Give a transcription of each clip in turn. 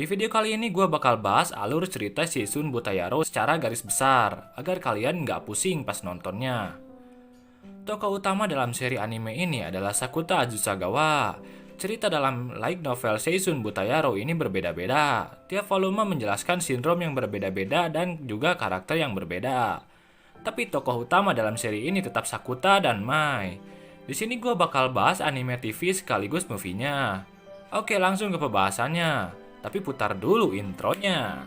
Di video kali ini gue bakal bahas alur cerita Seishun Butayaro secara garis besar, agar kalian nggak pusing pas nontonnya. Tokoh utama dalam seri anime ini adalah Sakuta Azusagawa. Cerita dalam light novel Seishun Butayaro ini berbeda-beda. Tiap volume menjelaskan sindrom yang berbeda-beda dan juga karakter yang berbeda. Tapi tokoh utama dalam seri ini tetap Sakuta dan Mai. Di sini gue bakal bahas anime TV sekaligus movie-nya. Oke, langsung ke pembahasannya. Tapi putar dulu intronya.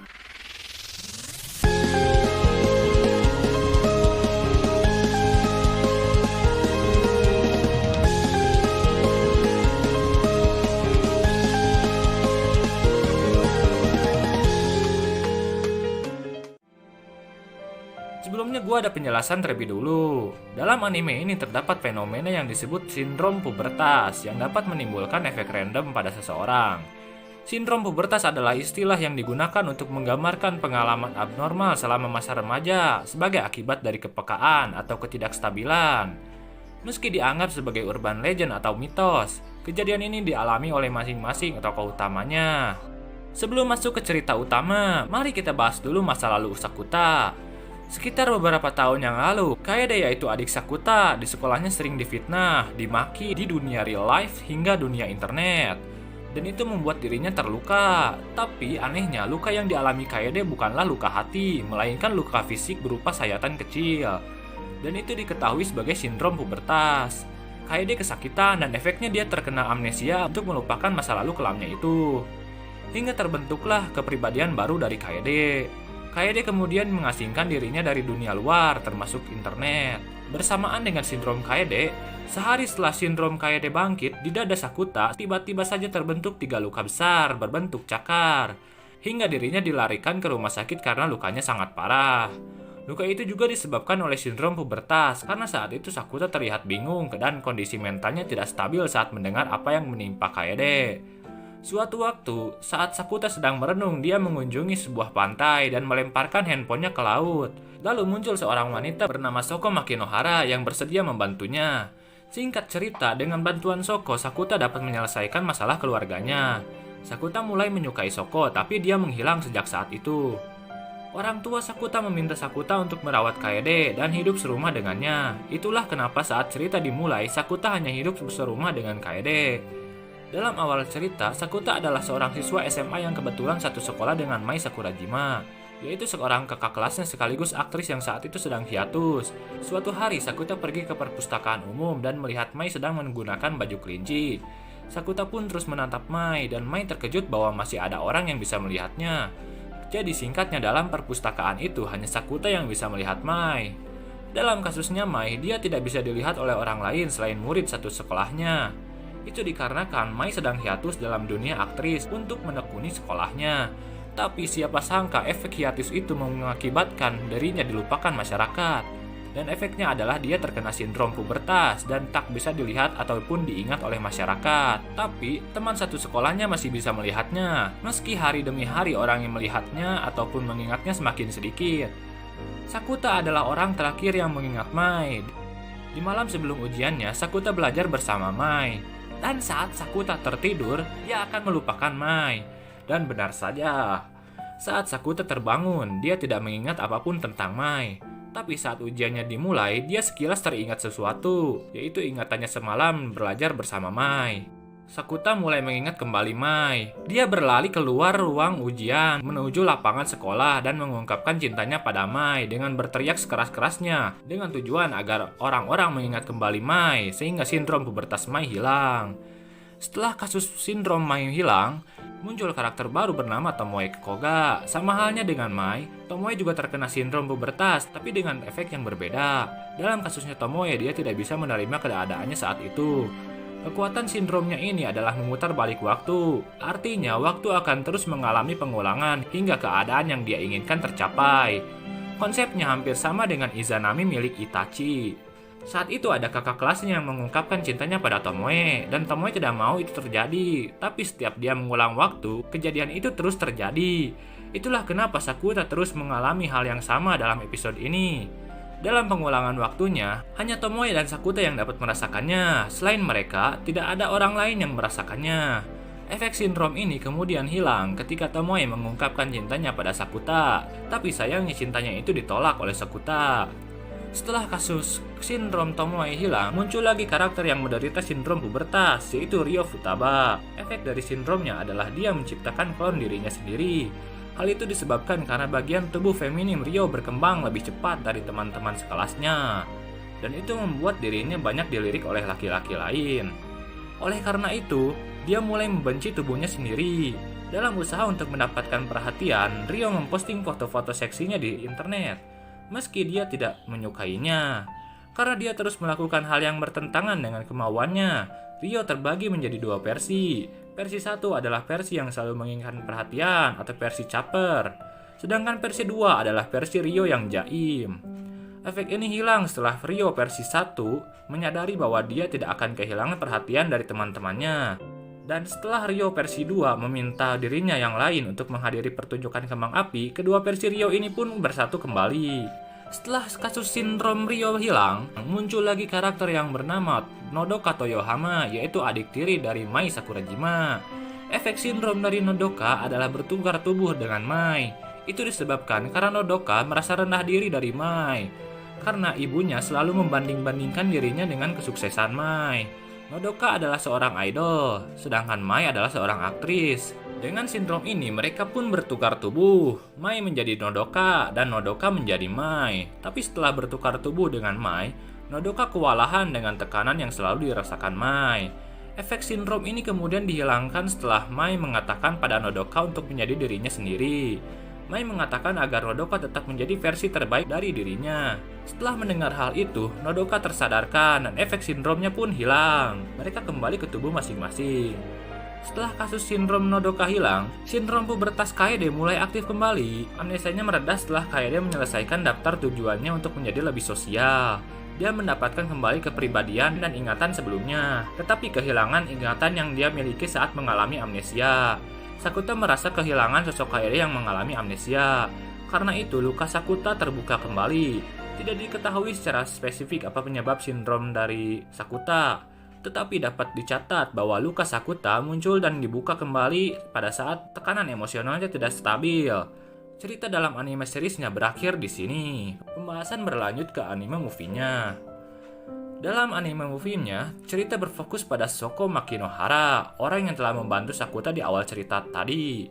Sebelumnya gue ada penjelasan terlebih dulu. Dalam anime ini terdapat fenomena yang disebut sindrom pubertas yang dapat menimbulkan efek random pada seseorang. Sindrom pubertas adalah istilah yang digunakan untuk menggambarkan pengalaman abnormal selama masa remaja sebagai akibat dari kepekaan atau ketidakstabilan. Meski dianggap sebagai urban legend atau mitos, kejadian ini dialami oleh masing-masing tokoh utamanya. Sebelum masuk ke cerita utama, mari kita bahas dulu masa lalu Sakuta. Sekitar beberapa tahun yang lalu, Kaede yaitu adik Sakuta di sekolahnya sering difitnah, dimaki di dunia real life hingga dunia internet. Dan itu membuat dirinya terluka. Tapi anehnya luka yang dialami Kaede bukanlah luka hati, melainkan luka fisik berupa sayatan kecil. Dan itu diketahui sebagai sindrom pubertas. Kaede kesakitan dan efeknya dia terkena amnesia untuk melupakan masa lalu kelamnya itu. Hingga terbentuklah kepribadian baru dari Kaede. Kaede kemudian mengasingkan dirinya dari dunia luar, termasuk internet. Bersamaan dengan sindrom Kaede, sehari setelah sindrom Kaede bangkit, di dada Sakuta tiba-tiba saja terbentuk 3 luka besar berbentuk cakar. Hingga dirinya dilarikan ke rumah sakit karena lukanya sangat parah. Luka itu juga disebabkan oleh sindrom pubertas, karena saat itu Sakuta terlihat bingung dan kondisi mentalnya tidak stabil saat mendengar apa yang menimpa Kaede. Suatu waktu, saat Sakuta sedang merenung, dia mengunjungi sebuah pantai dan melemparkan handphonenya ke laut. Lalu muncul seorang wanita bernama Soko Makinohara yang bersedia membantunya. Singkat cerita, dengan bantuan Soko, Sakuta dapat menyelesaikan masalah keluarganya. Sakuta mulai menyukai Soko, tapi dia menghilang sejak saat itu. Orang tua Sakuta meminta Sakuta untuk merawat Kaede dan hidup serumah dengannya. Itulah kenapa saat cerita dimulai, Sakuta hanya hidup serumah dengan Kaede. Dalam awal cerita, Sakuta adalah seorang siswa SMA yang kebetulan satu sekolah dengan Mai Sakurajima, yaitu seorang kakak kelasnya sekaligus aktris yang saat itu sedang hiatus. Suatu hari, Sakuta pergi ke perpustakaan umum dan melihat Mai sedang menggunakan baju kelinci. Sakuta pun terus menatap Mai, dan Mai terkejut bahwa masih ada orang yang bisa melihatnya. Jadi singkatnya, dalam perpustakaan itu hanya Sakuta yang bisa melihat Mai. Dalam kasusnya Mai, dia tidak bisa dilihat oleh orang lain selain murid satu sekolahnya. Itu dikarenakan Mai sedang hiatus dalam dunia aktris untuk menekuni sekolahnya. Tapi siapa sangka efek hiatus itu mengakibatkan dirinya dilupakan masyarakat. Dan efeknya adalah dia terkena sindrom pubertas dan tak bisa dilihat ataupun diingat oleh masyarakat. Tapi teman satu sekolahnya masih bisa melihatnya, meski hari demi hari orang yang melihatnya ataupun mengingatnya semakin sedikit. Sakuta adalah orang terakhir yang mengingat Mai. Di malam sebelum ujiannya, Sakuta belajar bersama Mai. Dan saat Sakuta tertidur, dia akan melupakan Mai. Dan benar saja, saat Sakuta terbangun, dia tidak mengingat apapun tentang Mai. Tapi saat ujiannya dimulai, dia sekilas teringat sesuatu, yaitu ingatannya semalam belajar bersama Mai. Sakuta mulai mengingat kembali Mai. Dia berlari keluar ruang ujian, menuju lapangan sekolah dan mengungkapkan cintanya pada Mai dengan berteriak sekeras-kerasnya, dengan tujuan agar orang-orang mengingat kembali Mai, sehingga sindrom pubertas Mai hilang. Setelah kasus sindrom Mai hilang, muncul karakter baru bernama Tomoe Koga. Sama halnya dengan Mai, Tomoe juga terkena sindrom pubertas, tapi dengan efek yang berbeda. Dalam kasusnya Tomoe, dia tidak bisa menerima keadaannya saat itu. Kekuatan sindromnya ini adalah memutar balik waktu. Artinya, waktu akan terus mengalami pengulangan hingga keadaan yang dia inginkan tercapai. Konsepnya hampir sama dengan Izanami milik Itachi. Saat itu ada kakak kelasnya yang mengungkapkan cintanya pada Tomoe, dan Tomoe tidak mau itu terjadi. Tapi setiap dia mengulang waktu, kejadian itu terus terjadi. Itulah kenapa Sakuta terus mengalami hal yang sama dalam episode ini. Dalam pengulangan waktunya, hanya Tomoe dan Sakuta yang dapat merasakannya. Selain mereka, tidak ada orang lain yang merasakannya. Efek sindrom ini kemudian hilang ketika Tomoe mengungkapkan cintanya pada Sakuta, tapi sayangnya cintanya itu ditolak oleh Sakuta. Setelah kasus sindrom Tomoe hilang, muncul lagi karakter yang menderita sindrom pubertas, yaitu Ryo Futaba. Efek dari sindromnya adalah dia menciptakan klon dirinya sendiri. Hal itu disebabkan karena bagian tubuh feminim Ryo berkembang lebih cepat dari teman-teman sekelasnya, dan itu membuat dirinya banyak dilirik oleh laki-laki lain. Oleh karena itu, dia mulai membenci tubuhnya sendiri. Dalam usaha untuk mendapatkan perhatian, Ryo memposting foto-foto seksinya di internet. Meski dia tidak menyukainya, karena dia terus melakukan hal yang bertentangan dengan kemauannya, Ryo terbagi menjadi dua versi. Versi satu adalah versi yang selalu menginginkan perhatian atau versi caper, sedangkan versi 2 adalah versi Ryo yang jaim. Efek ini hilang setelah Ryo versi 1 menyadari bahwa dia tidak akan kehilangan perhatian dari teman-temannya. Dan setelah Ryo versi 2 meminta dirinya yang lain untuk menghadiri pertunjukan kembang api, kedua versi Ryo ini pun bersatu kembali. Setelah kasus sindrom Ryo hilang, muncul lagi karakter yang bernama Nodoka Toyohama, yaitu adik tiri dari Mai Sakurajima. Efek sindrom dari Nodoka adalah bertukar tubuh dengan Mai. Itu disebabkan karena Nodoka merasa rendah diri dari Mai, karena ibunya selalu membanding-bandingkan dirinya dengan kesuksesan Mai. Nodoka adalah seorang idol, sedangkan Mai adalah seorang aktris. Dengan sindrom ini, mereka pun bertukar tubuh. Mai menjadi Nodoka, dan Nodoka menjadi Mai. Tapi setelah bertukar tubuh dengan Mai, Nodoka kewalahan dengan tekanan yang selalu dirasakan Mai. Efek sindrom ini kemudian dihilangkan setelah Mai mengatakan pada Nodoka untuk menjadi dirinya sendiri. Mai mengatakan agar Nodoka tetap menjadi versi terbaik dari dirinya. Setelah mendengar hal itu, Nodoka tersadarkan dan efek sindromnya pun hilang. Mereka kembali ke tubuh masing-masing. Setelah kasus sindrom Nodoka hilang, sindrom pubertas Kaede mulai aktif kembali. Amnesianya mereda setelah Kaede menyelesaikan daftar tujuannya untuk menjadi lebih sosial. Dia mendapatkan kembali kepribadian dan ingatan sebelumnya, tetapi kehilangan ingatan yang dia miliki saat mengalami amnesia. Sakuta merasa kehilangan sosok Kaede yang mengalami amnesia. Karena itu, luka Sakuta terbuka kembali. Tidak diketahui secara spesifik apa penyebab sindrom dari Sakuta, tetapi dapat dicatat bahwa luka Sakuta muncul dan dibuka kembali pada saat tekanan emosionalnya tidak stabil. Cerita dalam anime seriesnya berakhir di sini. Pembahasan berlanjut ke anime movie-nya. Dalam anime movie-nya, cerita berfokus pada Shoko Makinohara, orang yang telah membantu Sakuta di awal cerita tadi.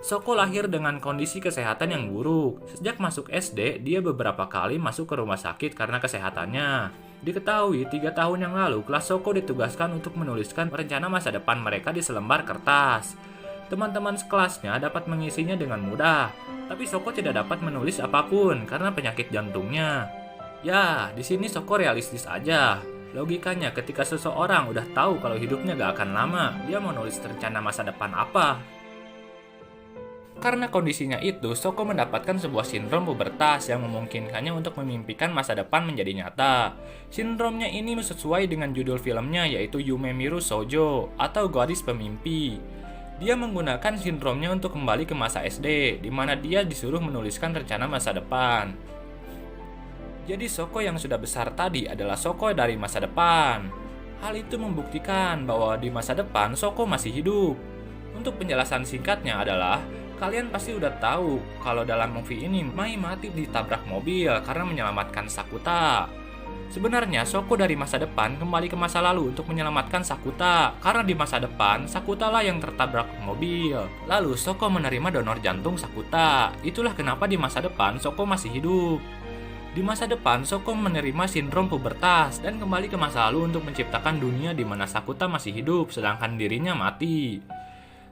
Shoko lahir dengan kondisi kesehatan yang buruk. Sejak masuk SD, dia beberapa kali masuk ke rumah sakit karena kesehatannya. Diketahui 3 tahun yang lalu, kelas Shoko ditugaskan untuk menuliskan rencana masa depan mereka di selembar kertas. Teman-teman sekelasnya dapat mengisinya dengan mudah, tapi Shoko tidak dapat menulis apapun karena penyakit jantungnya. Ya, di sini Shoko realistis aja. Logikanya ketika seseorang udah tahu kalau hidupnya gak akan lama, dia mau nulis rencana masa depan apa? Karena kondisinya itu, Shoko mendapatkan sebuah sindrom pubertas yang memungkinkannya untuk memimpikan masa depan menjadi nyata. Sindromnya ini sesuai dengan judul filmnya, yaitu Yume Miru Shoujo atau Gadis Pemimpi. Dia menggunakan sindromnya untuk kembali ke masa SD, di mana dia disuruh menuliskan rencana masa depan. Jadi Shoko yang sudah besar tadi adalah Shoko dari masa depan. Hal itu membuktikan bahwa di masa depan Shoko masih hidup. Untuk penjelasan singkatnya adalah, kalian pasti udah tahu kalau dalam movie ini Mai mati ditabrak mobil karena menyelamatkan Sakuta. Sebenarnya Shoko dari masa depan kembali ke masa lalu untuk menyelamatkan Sakuta, karena di masa depan Sakuta lah yang tertabrak mobil. Lalu Shoko menerima donor jantung Sakuta. Itulah kenapa di masa depan Shoko masih hidup. Di masa depan Shoko menerima sindrom pubertas dan kembali ke masa lalu untuk menciptakan dunia di mana Sakuta masih hidup sedangkan dirinya mati.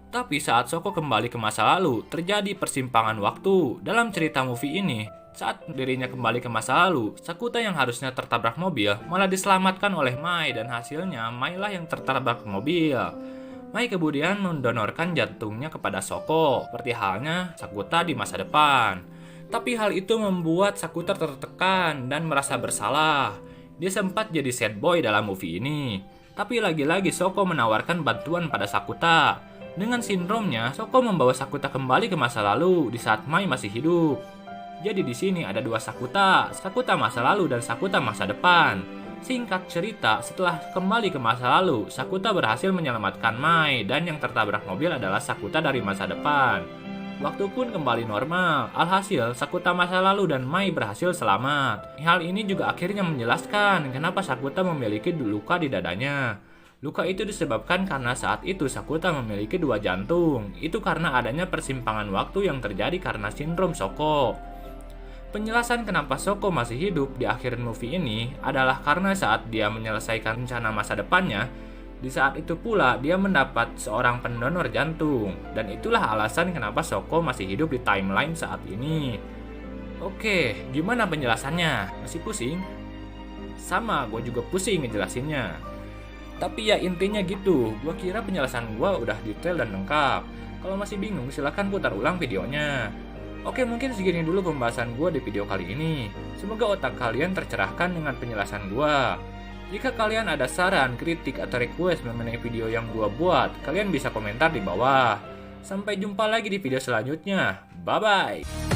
Tapi saat Shoko kembali ke masa lalu, terjadi persimpangan waktu. Dalam cerita movie ini, saat dirinya kembali ke masa lalu, Sakuta yang harusnya tertabrak mobil malah diselamatkan oleh Mai, dan hasilnya Mai lah yang tertabrak mobil. Mai kemudian mendonorkan jantungnya kepada Shoko, seperti halnya Sakuta di masa depan. Tapi hal itu membuat Sakuta tertekan dan merasa bersalah. Dia sempat jadi sad boy dalam movie ini. Tapi lagi-lagi Shoko menawarkan bantuan pada Sakuta. Dengan sindromnya, Shoko membawa Sakuta kembali ke masa lalu di saat Mai masih hidup. Jadi di sini ada 2 Sakuta, Sakuta masa lalu dan Sakuta masa depan. Singkat cerita, setelah kembali ke masa lalu, Sakuta berhasil menyelamatkan Mai dan yang tertabrak mobil adalah Sakuta dari masa depan. Waktu pun kembali normal, alhasil Sakuta masa lalu dan Mai berhasil selamat. Hal ini juga akhirnya menjelaskan kenapa Sakuta memiliki luka di dadanya. Luka itu disebabkan karena saat itu Sakuta memiliki 2 jantung. Itu karena adanya persimpangan waktu yang terjadi karena sindrom Shoko. Penjelasan kenapa Shoko masih hidup di akhir movie ini adalah karena saat dia menyelesaikan rencana masa depannya, di saat itu pula dia mendapat seorang pendonor jantung. Dan itulah alasan kenapa Shoko masih hidup di timeline saat ini. Oke, gimana penjelasannya? Masih pusing? Sama, gue juga pusing ngejelasinnya. Tapi ya intinya gitu, gue kira penjelasan gue udah detail dan lengkap. Kalau masih bingung silahkan putar ulang videonya. Oke, mungkin segini dulu pembahasan gue di video kali ini. Semoga otak kalian tercerahkan dengan penjelasan gue. Jika kalian ada saran, kritik, atau request mengenai video yang gue buat, kalian bisa komentar di bawah. Sampai jumpa lagi di video selanjutnya. Bye-bye!